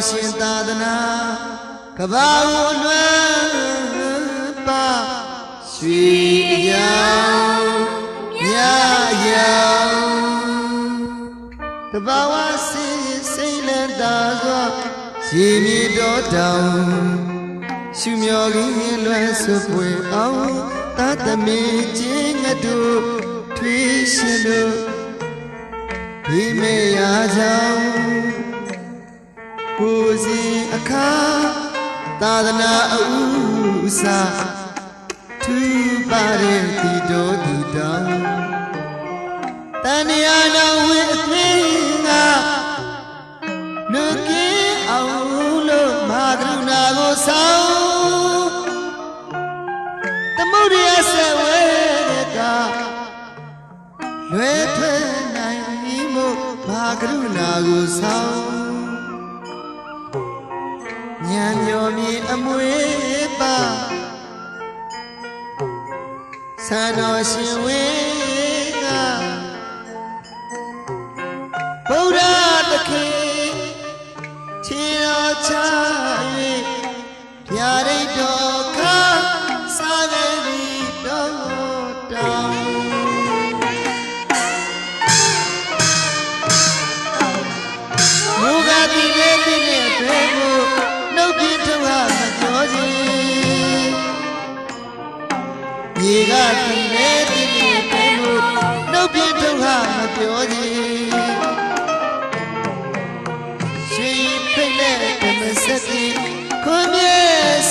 ရှင်သာသနာကဘာဦးလွမ်းပါရွှေရောင်မြရောင်တဘာဝစိတ်လက်သာစွာရေမြေတော်တောင်ရှုမြော်ကြီးလွမ်းစွပွေအောင်သာသမီချင်းငါတို့ထွေးရှင်တို့ဒီမေရာကြောင့်ကိုစီအခါသာသနာအဥစာထူပါတဲ့ဒီတော်ဒီတောင်တန်ရာနာဝေအသိငါနှုတ်ကင်းအောင်လို့မာကရုဏာကိုဆောင်သမုဒိယဆက်ဝဲကလွယ်ထွက်နိုင်မှုမာကရုဏာကိုဆောင်ဉာဏ်မျောမြင်အမွေပါဆန္တော်ရှင်ဝေကဗုဒ္ဓသခင်ခြေတော်ချ၍ဗျာဒိတ်တော်ခါစားခဲ့သည်တော်တောင်မူကားတိလေးတိလေးပဲကိုနှုတ်ပြထုတ်ဟာမပြောခြင်းမြေကတိလေးတိလေးပဲကိုနှုတ်ပြထုတ်ဟာမပြောခြင်းရွှေဖိတ်တဲ့ဓမ္မစက်တိခွန်မြေ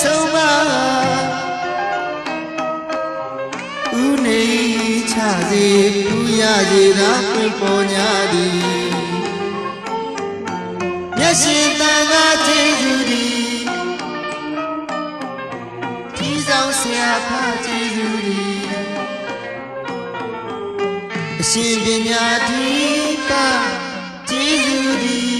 ဆုံးမဥနေချစေပူရစေသာပြပေါ်ညာသည်မျက်ရှင်တန်ခါကျေးဇူးသည်ထီးဆောင်ဆရာဖကျေးဇူးသည်အရှင်ပညာတိပါကျေးဇူးသည်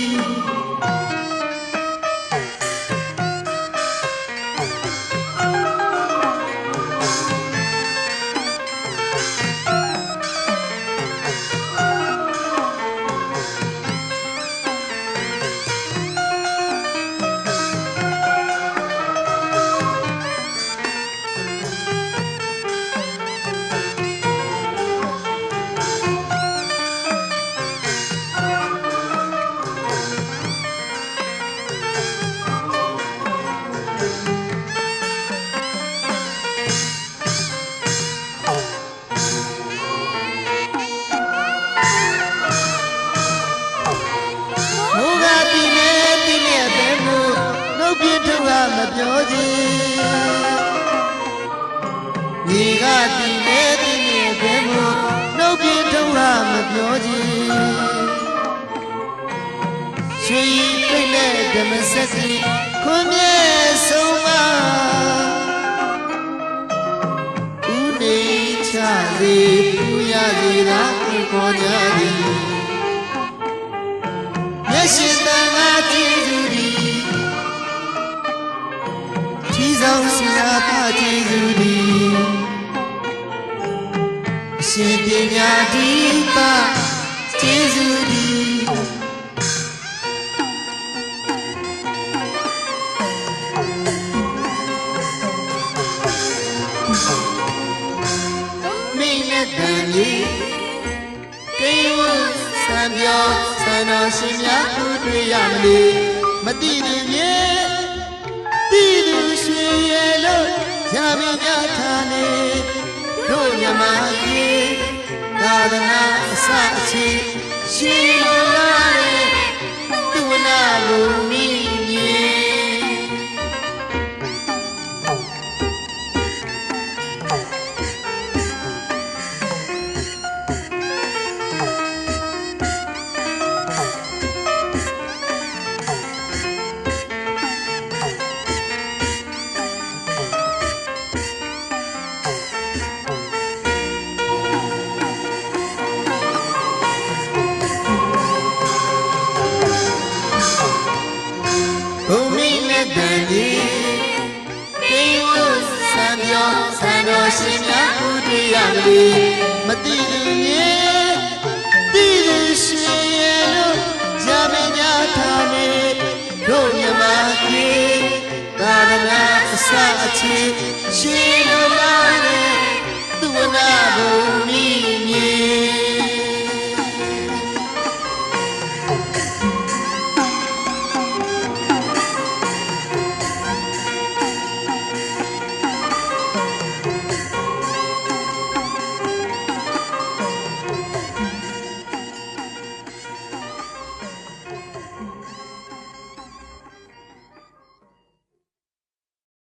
ပြောခြင်းညီကတည်နေတည်နေပဲမို့နှုတ်ပြထုတ်ဟာမပြောခြင်းရွှေပိတ်တဲ့ဓမ္မစက်စီခွန်မြေဆုံးမဥနေချစေပူရစေသာပေါ်ကြသည်မျက်ရှင်တန်ခါကျေးဇူးသည်ဆောင်ဆရာဖကျေးဇူးသည်အရှင်ပညာတိပါကျေးဇူးသည်မိနဲ့တန်ကြီးကိဝဆံပြောဆန္ဒရှင်များတို့တွေ့ရမလို့မတိရင်မြေတိသူရွှေရဲလို့ရမင်းများထားနေတို့မြမကြီးသာသနာအစအချီရှင်လိုလာတဲ့သူနာကိုမိမြေ ရမလို့မသိသူရဲ့သိသူရှင်ရဲ့လို့ဇာမညာထားနေတို့မြမကြီးသာသနာအစအချေရှင်တို့လာ